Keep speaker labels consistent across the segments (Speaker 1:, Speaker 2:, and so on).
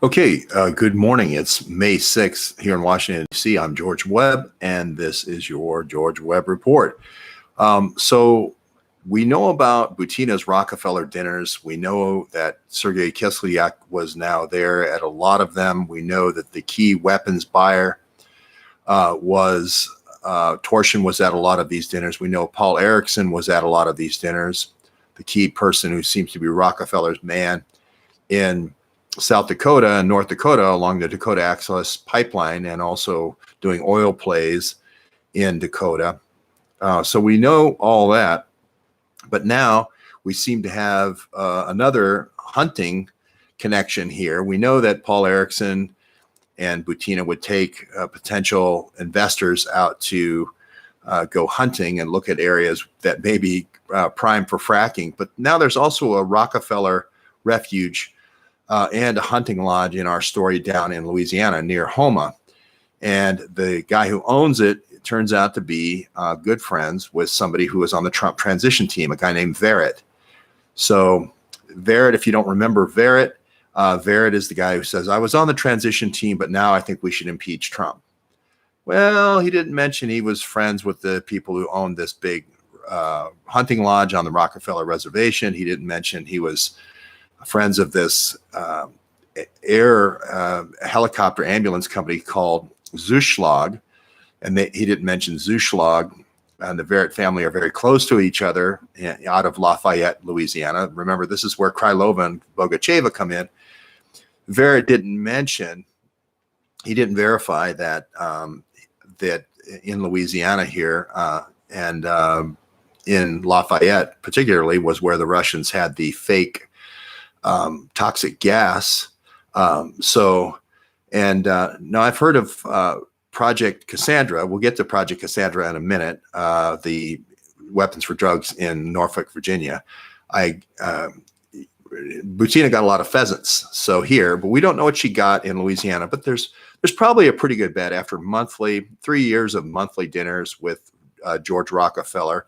Speaker 1: Okay, good morning. It's May 6th here in Washington, D.C. I'm George Webb, and this is your George Webb Report. So we know about Butina's Rockefeller dinners. We know that Sergei Kislyak was now there at a lot of them. We know that the key weapons buyer was Torsion was at a lot of these dinners. We know Paul Erickson was at a lot of these dinners, the key person who seems to be Rockefeller's man in South Dakota and North Dakota along the Dakota Access Pipeline, and also doing oil plays in Dakota. So we know all that, but now we seem to have another hunting connection here. We know that Paul Erickson and Butina would take potential investors out to go hunting and look at areas that may be prime for fracking. But now there's also a Rockefeller Refuge and a hunting lodge in our story down in Louisiana near Homa. And the guy who owns it turns out to be good friends with somebody who was on the Trump transition team, a guy named Verrett. So Verrett, if you don't remember Verrett, Verrett is the guy who says, I was on the transition team, but now I think we should impeach Trump. Well, he didn't mention he was friends with the people who owned this big hunting lodge on the Rockefeller Reservation. He didn't mention he was friends of this helicopter ambulance company called Zuschlag, and he didn't mention Zuschlag. And the Verrett family are very close to each other out of Lafayette, Louisiana. Remember, this is where Krylova and Bogacheva come in. Verrett didn't mention, he didn't verify that that in Louisiana here and in Lafayette particularly was where the Russians had the fake toxic gas. Now I've heard of Project Cassandra. We'll get to Project Cassandra in a minute. The weapons for drugs in Norfolk, Virginia. Butina got a lot of pheasants. So here, but we don't know what she got in Louisiana. But there's probably a pretty good bet after 3 years of monthly dinners with George Rockefeller,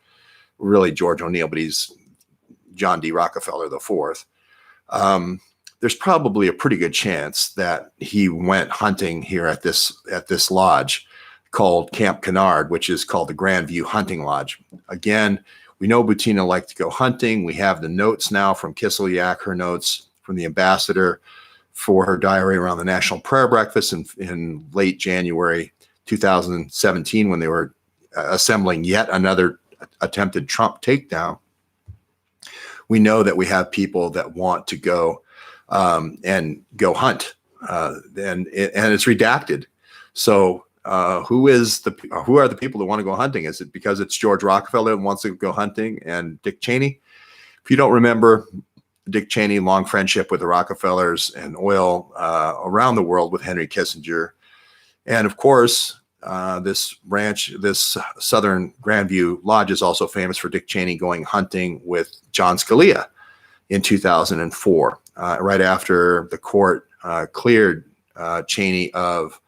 Speaker 1: really George O'Neill, but he's John D. Rockefeller IV. There's probably a pretty good chance that he went hunting here at this lodge called Camp Kennard, which is called the Grand View Hunting Lodge. Again, we know Butina liked to go hunting. We have the notes now from Kislyak, her notes from the ambassador for her diary around the National Prayer Breakfast in late January 2017 when they were assembling yet another attempted Trump takedown. We know that we have people that want to go and go hunt, and it's redacted. So who are the people that want to go hunting? Is it because it's George Rockefeller that wants to go hunting and Dick Cheney? If you don't remember, Dick Cheney, long friendship with the Rockefellers and oil around the world with Henry Kissinger. And of course, this Southern Grandview Lodge is also famous for Dick Cheney going hunting with John Scalia in 2004, right after the court cleared Cheney of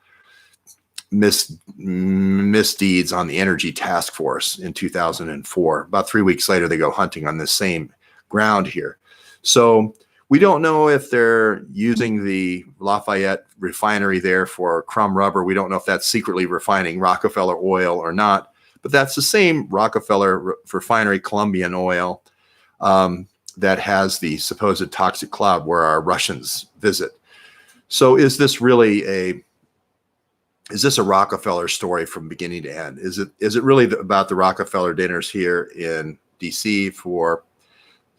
Speaker 1: misdeeds on the Energy Task Force in 2004. About 3 weeks later, they go hunting on this same ground here. So we don't know if they're using the Lafayette refinery there for crumb rubber. We don't know if that's secretly refining Rockefeller oil or not, but that's the same Rockefeller refinery, Colombian oil, that has the supposed toxic cloud where our Russians visit. So is this a Rockefeller story from beginning to end? Is it really about the Rockefeller dinners here in DC for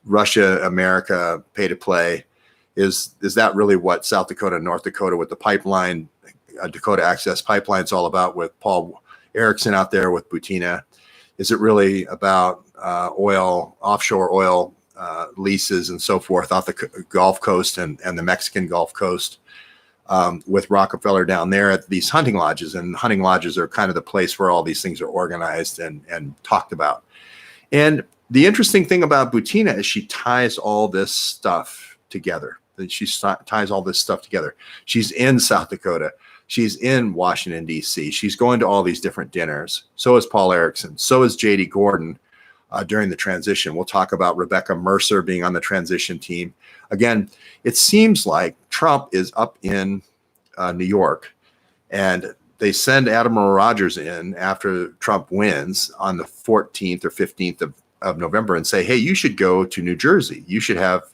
Speaker 1: Russia, America, pay to play? Is that really what South Dakota and North Dakota with the pipeline, Dakota Access Pipeline, is all about, with Paul Erickson out there with Butina? Is it really about offshore oil leases and so forth off the Gulf Coast and the Mexican Gulf Coast, with Rockefeller down there at these hunting lodges? And hunting lodges are kind of the place where all these things are organized and talked about. And the interesting thing about Butina is she ties all this stuff together. She's in South Dakota. She's in Washington, D.C. She's going to all these different dinners. So is Paul Erickson. So is J.D. Gordon. during the transition. We'll talk about Rebecca Mercer being on the transition team. Again, it seems like Trump is up in New York, and they send Admiral Rogers in after Trump wins on the 14th or 15th of November and say, hey, you should go to New Jersey. You should have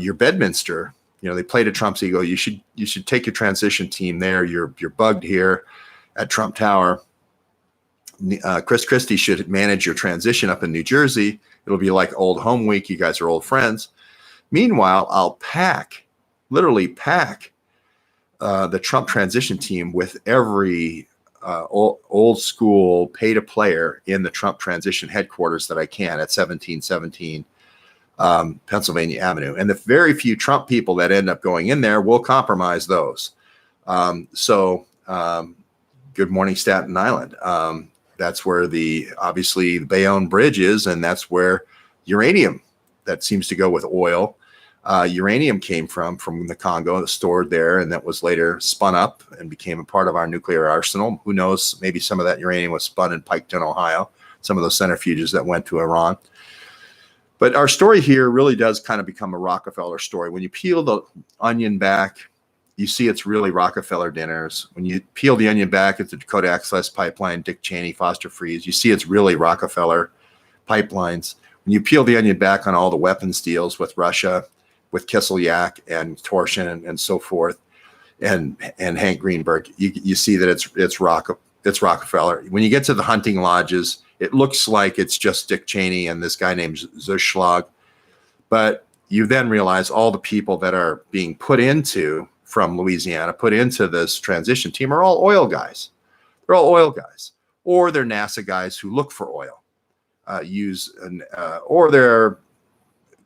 Speaker 1: your Bedminster. You know, they play to Trump's ego. You should take your transition team there. You're bugged here at Trump Tower. Chris Christie should manage your transition up in New Jersey. It'll be like old home week. You guys are old friends. Meanwhile, I'll literally pack the Trump transition team with every old school pay to player in the Trump transition headquarters that I can at 1717 Pennsylvania Avenue. And the very few Trump people that end up going in there will compromise those. Good morning, Staten Island. That's where obviously the Bayonne Bridge is, and that's where uranium that seems to go with oil. Uranium came from the Congo, stored there, and that was later spun up and became a part of our nuclear arsenal. Who knows? Maybe some of that uranium was spun in Piketon, Ohio, some of those centrifuges that went to Iran. But our story here really does kind of become a Rockefeller story. When you peel the onion back, you see it's really Rockefeller dinners. When you peel the onion back at the Dakota Access Pipeline, Dick Cheney, Foster Freeze, you see it's really Rockefeller pipelines. When you peel the onion back on all the weapons deals with Russia, with Kislyak and Torsion and so forth, and Hank Greenberg, you see that it's Rockefeller. When you get to the hunting lodges, it looks like it's just Dick Cheney and this guy named Zuschlag. But you then realize all the people that are being from Louisiana, put into this transition team are all oil guys. They're all oil guys, or they're NASA guys who look for oil, or they're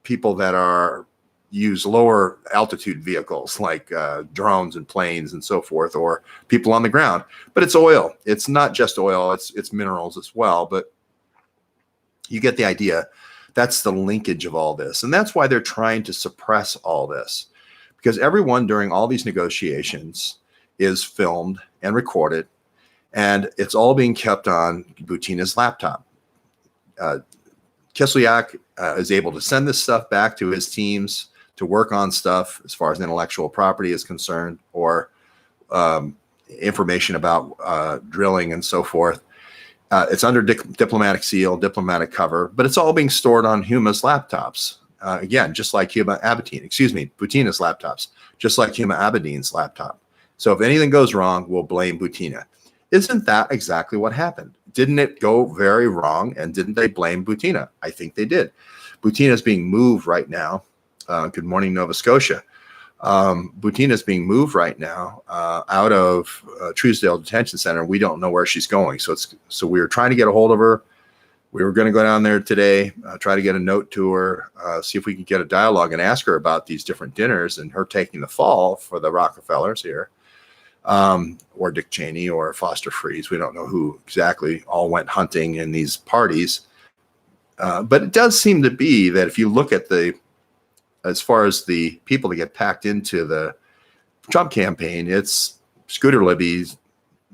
Speaker 1: people that use lower altitude vehicles like drones and planes and so forth, or people on the ground. But it's oil. It's not just oil. It's minerals as well. But you get the idea. That's the linkage of all this, and that's why they're trying to suppress all this. Because everyone during all these negotiations is filmed and recorded, and it's all being kept on Butina's laptop. Kislyak is able to send this stuff back to his teams to work on stuff as far as intellectual property is concerned, or information about drilling and so forth. It's under diplomatic seal, diplomatic cover, but it's all being stored on Huma's laptops. Again, just like Butina's laptops, just like Huma Abedin's laptop. So if anything goes wrong, we'll blame Butina. Isn't that exactly what happened? Didn't it go very wrong? And didn't they blame Butina? I think they did. Butina is being moved right now. Good morning, Nova Scotia. Butina is being moved right now out of Truesdale Detention Center. We don't know where she's going. So we were trying to get a hold of her. We were going to go down there today, try to get a note to her, see if we can get a dialogue and ask her about these different dinners and her taking the fall for the Rockefellers here, or Dick Cheney or Foster Freeze. We don't know who exactly all went hunting in these parties. But it does seem to be that if you look at as far as the people that get packed into the Trump campaign, it's Scooter Libby,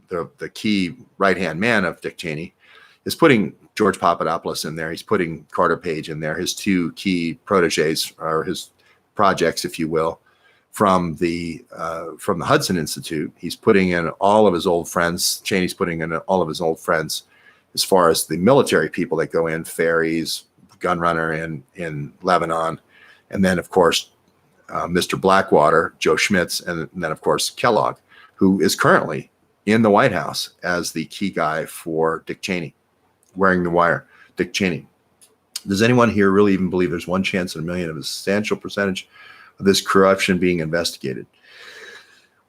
Speaker 1: the key right-hand man of Dick Cheney, is putting George Papadopoulos in there. He's putting Carter Page in there, his two key proteges, or his projects, if you will, from the Hudson Institute. He's putting in all of his old friends. Cheney's putting in all of his old friends as far as the military people that go in, Ferries, Gunrunner in Lebanon, and then, of course, Mr. Blackwater, Joe Schmitz, and then, of course, Kellogg, who is currently in the White House as the key guy for Dick Cheney, wearing the wire. Dick Cheney. Does anyone here really even believe there's one chance in a million of a substantial percentage of this corruption being investigated?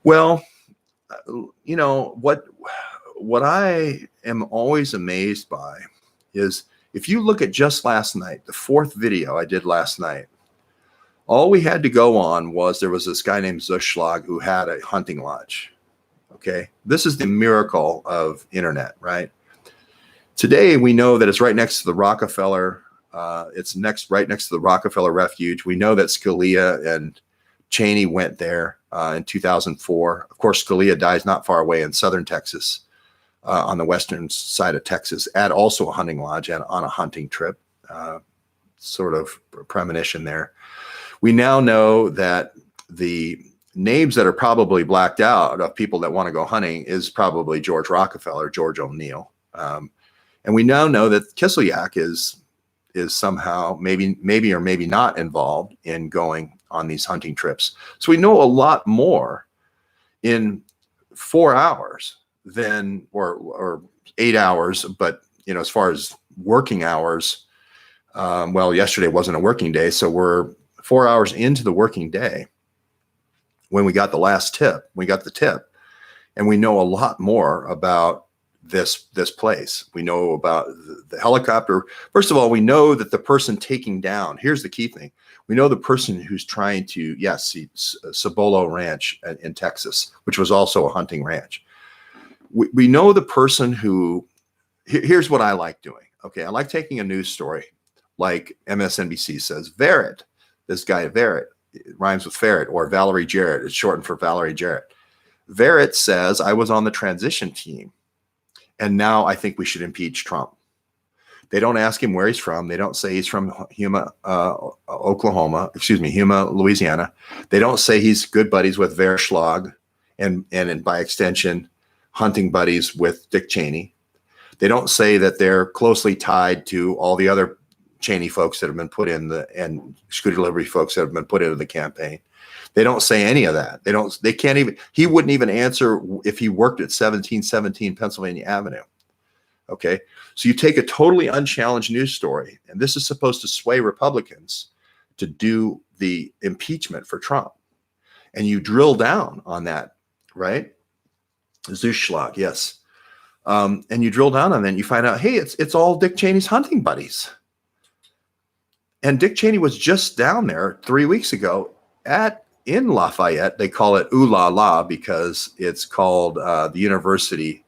Speaker 1: Well, you know, what I am always amazed by is if you look at just last night, the fourth video I did last night, all we had to go on was there was this guy named Zuschlag who had a hunting lodge. Okay. This is the miracle of internet, right? Today, we know that it's right next to the Rockefeller. It's right next to the Rockefeller Refuge. We know that Scalia and Cheney went there in 2004. Of course, Scalia dies not far away in southern Texas. on the western side of Texas at also a hunting lodge and on a hunting trip. Sort of premonition there. We now know that the names that are probably blacked out of people that want to go hunting is probably George Rockefeller, George O'Neill. And we now know that Kislyak is somehow maybe or maybe not involved in going on these hunting trips. So we know a lot more in 4 hours than, or 8 hours, but as far as working hours, well, yesterday wasn't a working day, so we're 4 hours into the working day when we got the last tip. We got the tip, and we know a lot more about this place. We know about the helicopter. First of all, we know that the person taking down, here's the key thing. We know the person who's trying to, see Cibolo Ranch in Texas, which was also a hunting ranch. We know the person who, here's what I like doing. Okay, I like taking a news story like MSNBC says, Verret, this guy Verret, it rhymes with ferret, or Valerie Jarrett, it's shortened for Valerie Jarrett. Verret says, I was on the transition team, and now I think we should impeach Trump. They don't ask him where he's from. They don't say he's from Huma, Louisiana. They don't say he's good buddies with Verschlag and by extension, hunting buddies with Dick Cheney. They don't say that they're closely tied to all the other Cheney folks that have been put in and Scooter Liberty folks that have been put into the campaign. They don't say any of that. They can't even, he wouldn't even answer if he worked at 1717 Pennsylvania Avenue. Okay. So you take a totally unchallenged news story, and this is supposed to sway Republicans to do the impeachment for Trump. And you drill down on that, right? Zuschlag, yes. And you drill down on that and you find out, hey, it's all Dick Cheney's hunting buddies. And Dick Cheney was just down there 3 weeks ago in Lafayette. They call it Ooh La La because it's called the University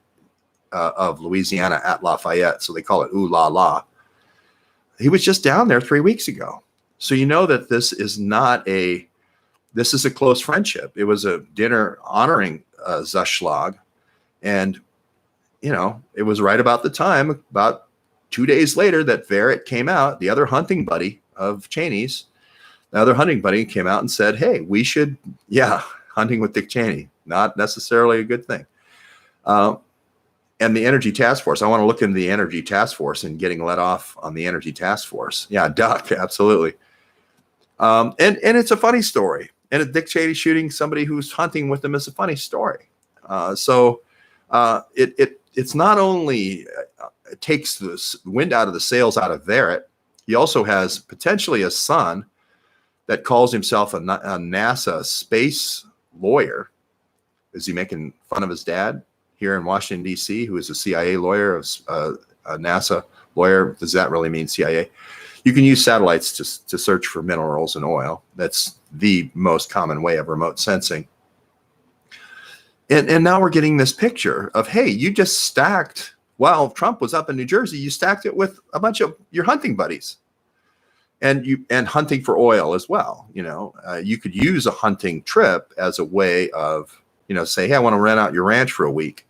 Speaker 1: of Louisiana at Lafayette. So they call it Ooh La La. He was just down there 3 weeks ago. So you know that this is a close friendship. It was a dinner honoring Zuschlag. And, it was right about the time, about 2 days later, that Verret came out, the other hunting buddy of Cheney's, the other hunting buddy came out and said, hey, we should, hunting with Dick Cheney, not necessarily a good thing. And the Energy Task Force, I want to look into the Energy Task Force and getting let off on the Energy Task Force. Yeah, duck, absolutely. And it's a funny story. And Dick Cheney shooting somebody who's hunting with him is a funny story. It's not only it takes the wind out of the sails out of Verret, he also has potentially a son that calls himself a NASA space lawyer. Is he making fun of his dad here in Washington, D.C., who is a CIA lawyer, a NASA lawyer? Does that really mean CIA? You can use satellites to search for minerals and oil. That's the most common way of remote sensing. And now we're getting this picture of, hey, you just stacked, while Trump was up in New Jersey, you stacked it with a bunch of your hunting buddies and hunting for oil as well. You could use a hunting trip as a way of, say, hey, I want to rent out your ranch for a week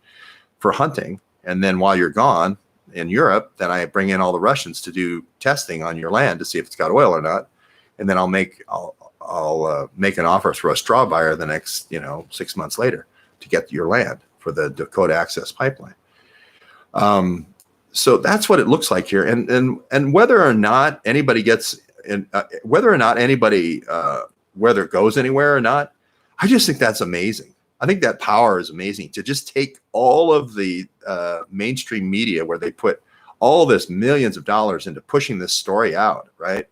Speaker 1: for hunting. And then while you're gone in Europe, then I bring in all the Russians to do testing on your land to see if it's got oil or not. And then I'll make an offer through a straw buyer the next, 6 months later to get your land for the Dakota Access Pipeline. So that's what it looks like here. And whether or not anybody whether it goes anywhere or not, I just think that's amazing. I think that power is amazing to just take all of the mainstream media where they put all this millions of dollars into pushing this story out, right?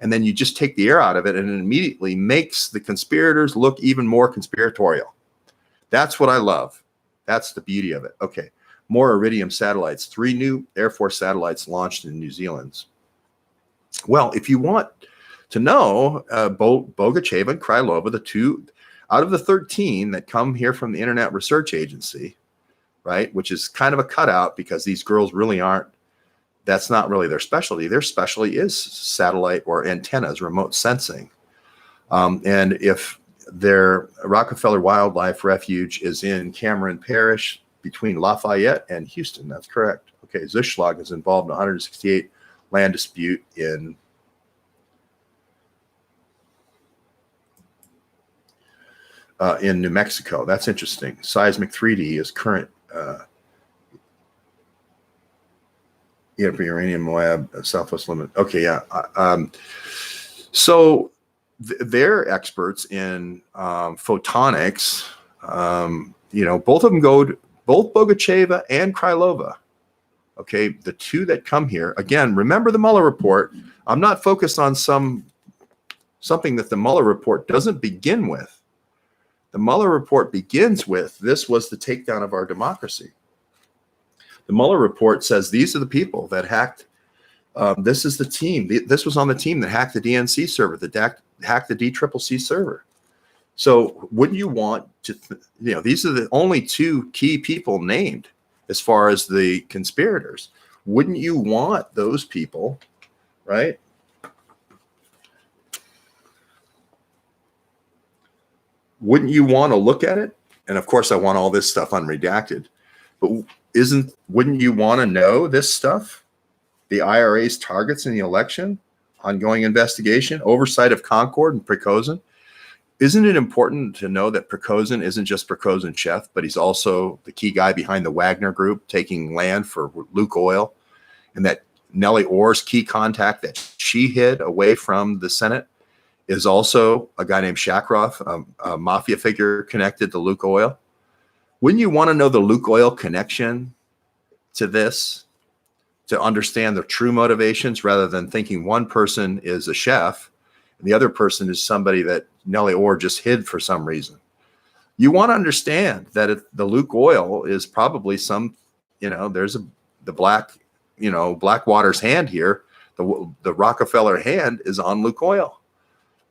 Speaker 1: And then you just take the air out of it and it immediately makes the conspirators look even more conspiratorial. That's what I love. That's the beauty of it. Okay, more Iridium satellites. 3 new Air Force satellites launched in New Zealand. Well, if you want to know, Bogacheva and Krylova, the 2 out of the 13 that come here from the Internet Research Agency, right, which is kind of a cutout because these girls really aren't, that's not really their specialty. Their specialty is satellite or antennas, remote sensing. And if their Rockefeller Wildlife Refuge is in Cameron Parish, between Lafayette and Houston. That's correct. Okay, Kislyak is involved in a 168 land dispute in New Mexico. That's interesting. Seismic 3D is current. Uranium Lab, Southwest Limit. Okay, yeah. So they're experts in photonics. Both of them both Bogacheva and Krylova. Okay, the two that come here. Again, remember the Mueller report. I'm not focused on something that the Mueller report doesn't begin with. The Mueller report begins with, this was the takedown of our democracy. The Mueller report says these are the people that hacked. This is the team. This was on the team that hacked the DNC server, that hacked the DCCC server. So wouldn't you want to, these are the only two key people named as far as the conspirators. Wouldn't you want those people, right? Wouldn't you want to look at it? And of course, I want all this stuff unredacted. But wouldn't you want to know this stuff? The IRA's targets in the election, ongoing investigation, oversight of Concord and Prigozhin. Isn't it important to know that Prigozhin isn't just Prigozhin chef, but he's also the key guy behind the Wagner Group taking land for Lukoil, and that Nellie Orr's key contact that she hid away from the Senate is also a guy named Shakarov, a mafia figure connected to Lukoil? Wouldn't you want to know the Lukoil connection to this, to understand the true motivations, rather than thinking one person is a chef and the other person is somebody that Nellie Orr just hid for some reason? You want to understand that the Lukoil is probably there's the Blackwater's hand here. The Rockefeller hand is on Lukoil,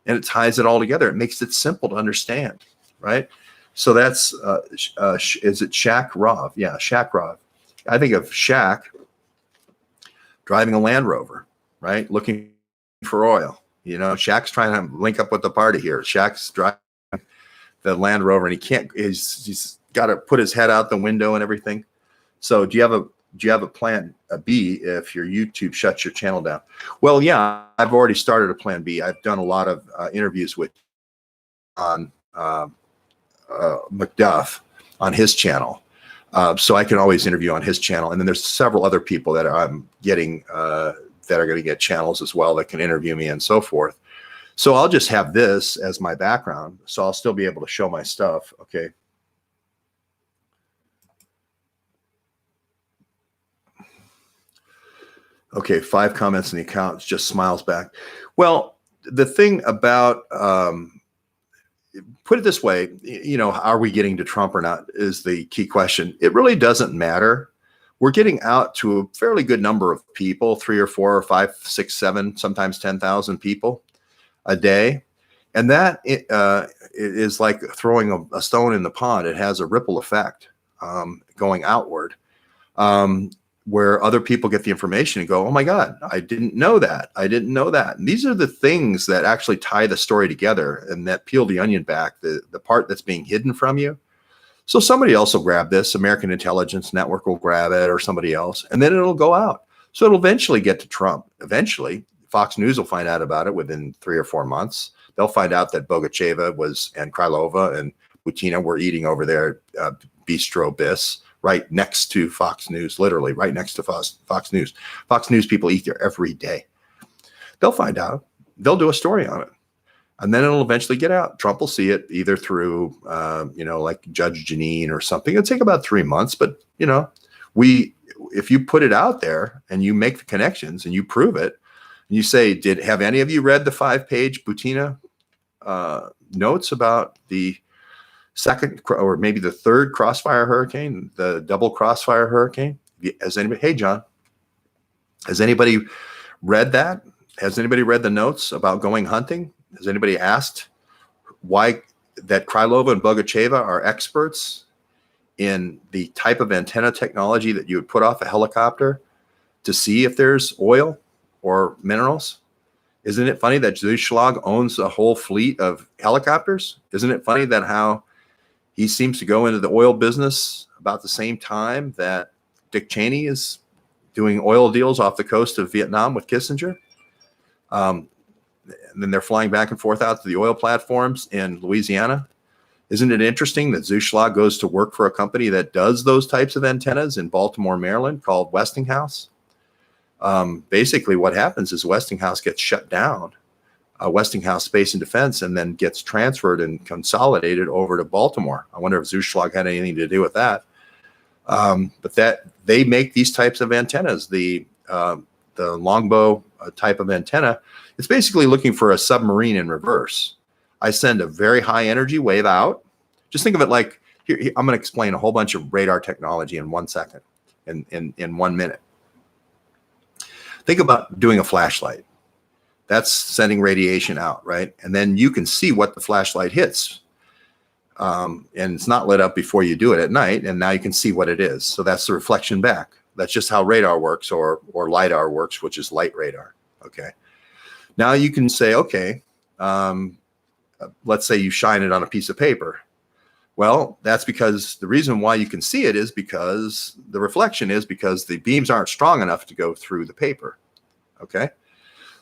Speaker 1: and it ties it all together. It makes it simple to understand, right? So that's, is it Shakarov? Yeah, Shakarov. I think of Shaq driving a Land Rover, right? Looking for oil. Shaq's trying to link up with the party here. Shaq's driving the Land Rover, and he's got to put his head out the window and everything. So do you have a plan B if your YouTube shuts your channel down? Well, yeah, I've already started a plan B. I've done a lot of interviews on McDuff on his channel. So I can always interview on his channel. And then there's several other people that I'm getting that are going to get channels as well that can interview me and so forth. So I'll just have this as my background. So I'll still be able to show my stuff. Okay. Okay, 5 comments in the account, just smiles back. Well, the thing about, put it this way, are we getting to Trump or not is the key question. It really doesn't matter. We're getting out to a fairly good number of people, 3 or 4 or 5, 6, 7, sometimes 10,000 people a day. And that is like throwing a stone in the pond. It has a ripple effect going outward. Where other people get the information and go, oh my God, I didn't know that. I didn't know that. And these are the things that actually tie the story together and that peel the onion back, the part that's being hidden from you. So somebody else will grab this, American Intelligence Network will grab it, or somebody else, and then it'll go out. So it'll eventually get to Trump. Eventually, Fox News will find out about it within 3 or 4 months. They'll find out that Bogacheva and Krylova and Butina were eating over there, Bistro Bis, right next to Fox News, literally right next to Fox News. Fox News people eat there every day. They'll find out. They'll do a story on it. And then it'll eventually get out. Trump will see it either through, like Judge Jeanine or something. It'll take about 3 months. But, if you put it out there and you make the connections and you prove it, and you say, have any of you read the 5-page Butina notes about the second or maybe the third Crossfire hurricane, the double Crossfire hurricane? Hey, John, has anybody read that? Has anybody read the notes about going hunting? Has anybody asked why that Krylova and Bogacheva are experts in the type of antenna technology that you would put off a helicopter to see if there's oil or minerals? Isn't it funny that Kislyak owns a whole fleet of helicopters? Isn't it funny that how He seems to go into the oil business about the same time that Dick Cheney is doing oil deals off the coast of Vietnam with Kissinger. And then they're flying back and forth out to the oil platforms in Louisiana. Isn't it interesting that Zuschlag goes to work for a company that does those types of antennas in Baltimore, Maryland, called Westinghouse? Basically, what happens is Westinghouse gets shut down, Westinghouse Space and Defense, and then gets transferred and consolidated over to Baltimore. I wonder if Zuschlag had anything to do with that. But that they make these types of antennas, the longbow type of antenna. It's basically looking for a submarine in reverse. I send a very high energy wave out. Just think of it like, here I'm going to explain a whole bunch of radar technology in 1 second, in 1 minute. Think about doing a flashlight. That's sending radiation out, right? And then you can see what the flashlight hits. And it's not lit up before you do it at night, and now you can see what it is. So that's the reflection back. That's just how radar works, or LiDAR works, which is light radar. Okay. Now you can say, okay, let's say you shine it on a piece of paper. Well, that's because the reason why you can see it is because the reflection is because the beams aren't strong enough to go through the paper. Okay.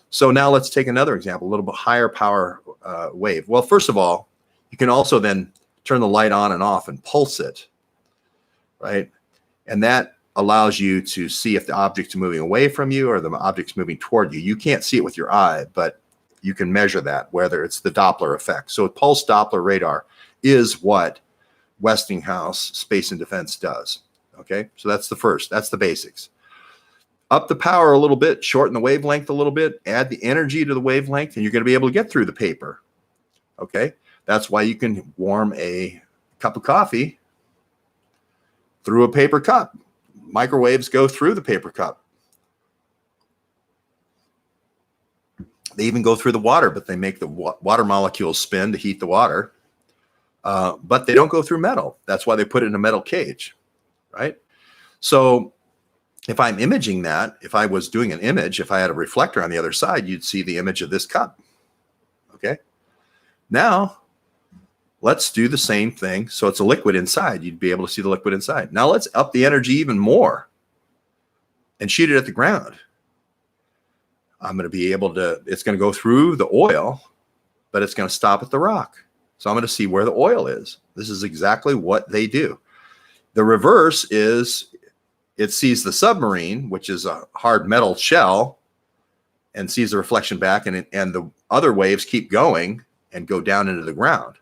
Speaker 1: So now let's take another example, a little bit higher power wave. Well, first of all, you can also then turn the light on and off and pulse it, right? And that allows you to see if the object's moving away from you or the object's moving toward you. You can't see it with your eye, but you can measure that, whether it's the Doppler effect. So pulse Doppler radar is what Westinghouse Space and Defense does. Okay, so that's the first. That's the basics. Up the power a little bit, shorten the wavelength a little bit, add the energy to the wavelength, and you're going to be able to get through the paper. Okay, that's why you can warm a cup of coffee through a paper cup. Microwaves go through the paper cup. They even go through the water, but they make the water molecules spin to heat the water. But they don't go through metal. That's why they put it in a metal cage, right? So if I'm imaging that, if I was doing an image, if I had a reflector on the other side, you'd see the image of this cup. Okay. Now, let's do the same thing. So it's a liquid inside. You'd be able to see the liquid inside. Now let's up the energy even more and shoot it at the ground. I'm going to be able to, it's going to go through the oil, but it's going to stop at the rock. So I'm going to see where the oil is. This is exactly what they do. The reverse is it sees the submarine, which is a hard metal shell, and sees the reflection back, and the other waves keep going and go down into the ground.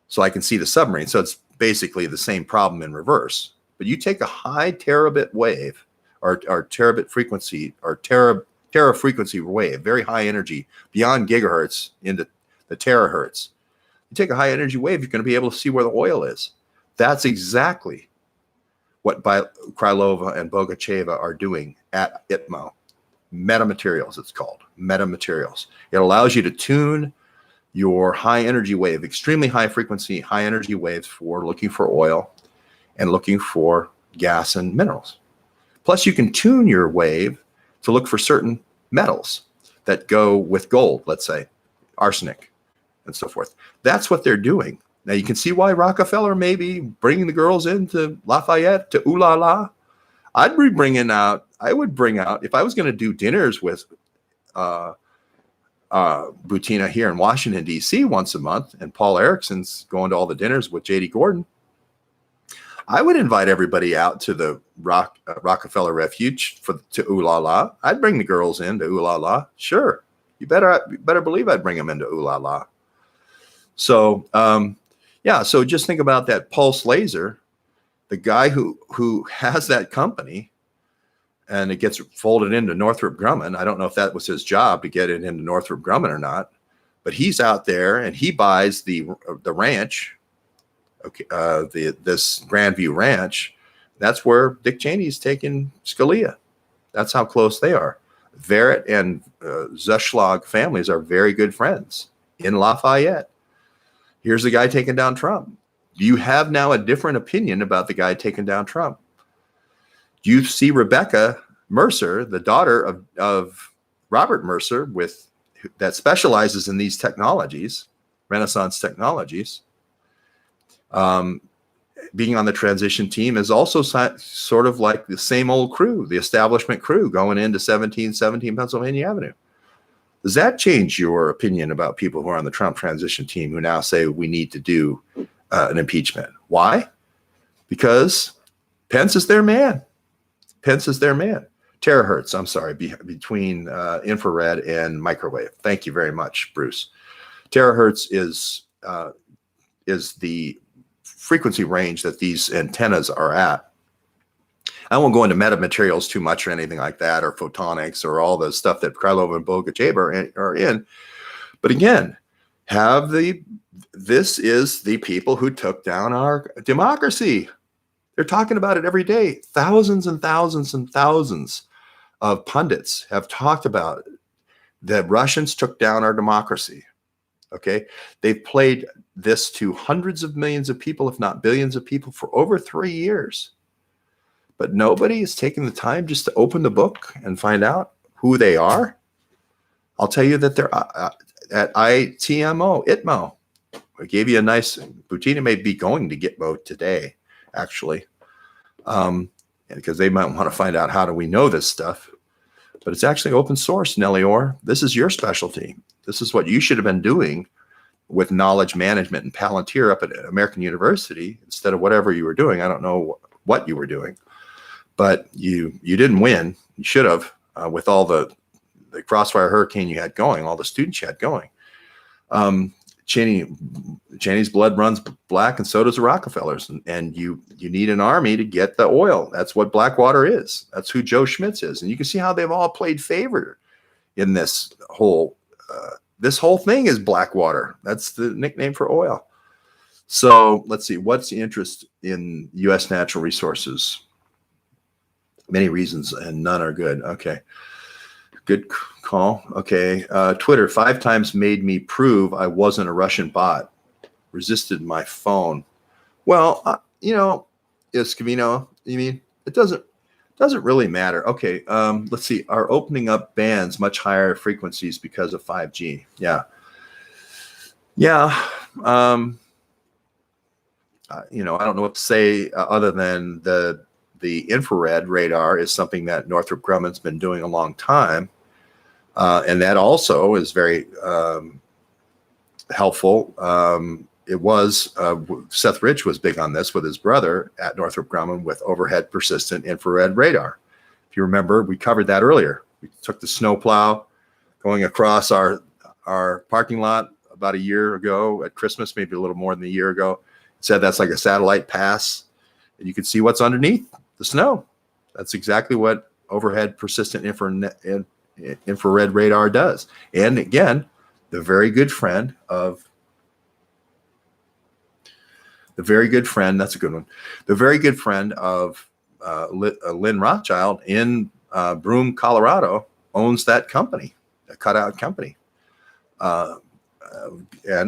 Speaker 1: So I can see the submarine. So it's basically the same problem in reverse. But you take a high terabit wave or terabit frequency or tera frequency wave, very high energy, beyond gigahertz into the terahertz. You take a high energy wave, you're going to be able to see where the oil is. That's exactly what Krylova and Bogacheva are doing at ITMO. Metamaterials, it's called. Metamaterials. It allows you to tune your high energy wave, extremely high frequency, high energy waves for looking for oil and looking for gas and minerals. Plus, you can tune your wave to look for certain metals that go with gold, let's say, arsenic, and so forth. That's what they're doing. Now, you can see why Rockefeller may be bringing the girls into Lafayette to Ooh La La. I would bring out, if I was going to do dinners with Butina here in Washington, D.C. once a month, and Paul Erickson's going to all the dinners with J.D. Gordon, I would invite everybody out to the Rockefeller Refuge to Ooh La La. I'd bring the girls into Ooh La La. Sure. You better believe I'd bring them into Ooh La La. So, yeah, so just think about that pulse laser. The guy who has that company, and it gets folded into Northrop Grumman. I don't know if that was his job to get it into Northrop Grumman or not, but he's out there and he buys the ranch, okay, this Grandview Ranch. That's where Dick Cheney's taking Scalia. That's how close they are. Verrett and Zuschlag families are very good friends in Lafayette. Here's the guy taking down Trump. You have now a different opinion about the guy taking down Trump. You see Rebecca Mercer, the daughter of Robert Mercer, that specializes in these technologies, Renaissance technologies. Being on the transition team is also sort of like the same old crew, the establishment crew going into 1717 Pennsylvania Avenue. Does that change your opinion about people who are on the Trump transition team who now say we need to do an impeachment? Why? Because Pence is their man. Pence is their man. Terahertz, I'm sorry, between infrared and microwave. Thank you very much, Bruce. Terahertz is the frequency range that these antennas are at. I won't go into metamaterials too much or anything like that, or photonics, or all the stuff that Krylov and Bulger are in. But again, this is the people who took down our democracy. They're talking about it every day. Thousands and thousands and thousands of pundits have talked about it. The Russians took down our democracy. Okay, they've played this to hundreds of millions of people, if not billions of people, for over 3 years. But nobody is taking the time just to open the book and find out who they are. I'll tell you that they're at ITMO. I gave you a nice, Butina may be going to Gitmo today, actually, because they might want to find out how do we know this stuff. But it's actually open source, Nellie Orr. This is your specialty. This is what you should have been doing with knowledge management and Palantir up at American University instead of whatever you were doing. I don't know what you were doing, but you didn't win. You should have with all the crossfire hurricane you had going, all the students you had going. Cheney's blood runs black, and so does the Rockefellers. And you need an army to get the oil. That's what Blackwater is. That's who Joe Schmitz is. And you can see how they've all played favor in this whole thing is Blackwater. That's the nickname for oil. So let's see. What's the interest in U.S. natural resources? Many reasons, and none are good. Okay. Good call. Okay. Twitter 5 times made me prove I wasn't a Russian bot. Resisted my phone. Well, Escovino, you mean? It doesn't really matter. Okay. Let's see. Are opening up bands much higher frequencies because of 5G? Yeah. Yeah. I don't know what to say other than the infrared radar is something that Northrop Grumman's been doing a long time. And that also is very helpful. It was Seth Rich was big on this with his brother at Northrop Grumman with overhead persistent infrared radar. If you remember, we covered that earlier. We took the snowplow going across our parking lot about a year ago at Christmas, maybe a little more than a year ago. It said that's like a satellite pass, and you can see what's underneath the snow. That's exactly what overhead persistent infrared radar does. And again, the very good friend, that's a good one. The very good friend of Lynn Rothschild in Broome, Colorado, owns that company, a cutout company, and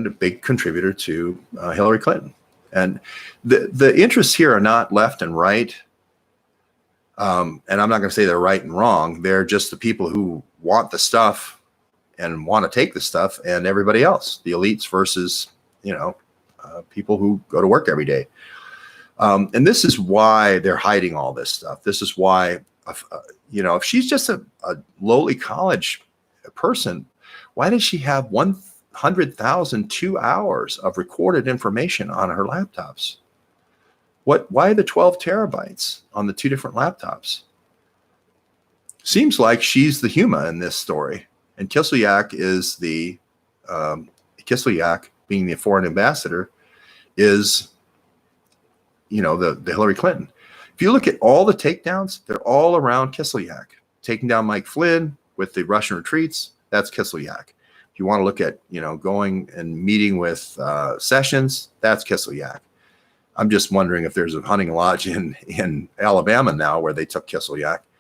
Speaker 1: a big contributor to Hillary Clinton. And the interests here are not left and right. And I'm not going to say they're right and wrong. They're just the people who want the stuff and want to take the stuff, and everybody else, the elites versus, people who go to work every day. And this is why they're hiding all this stuff. This is why, if she's just a lowly college person, why does she have 100,002 hours of recorded information on her laptops? Why the 12 terabytes on the 2 different laptops? Seems like she's the Huma in this story. And Kislyak is Kislyak, being the foreign ambassador, is, the Hillary Clinton. If you look at all the takedowns, they're all around Kislyak. Taking down Mike Flynn with the Russian retreats, that's Kislyak. If you want to look at, going and meeting with Sessions, that's Kislyak. I'm just wondering if there's a hunting lodge in Alabama now where they took Kislyak.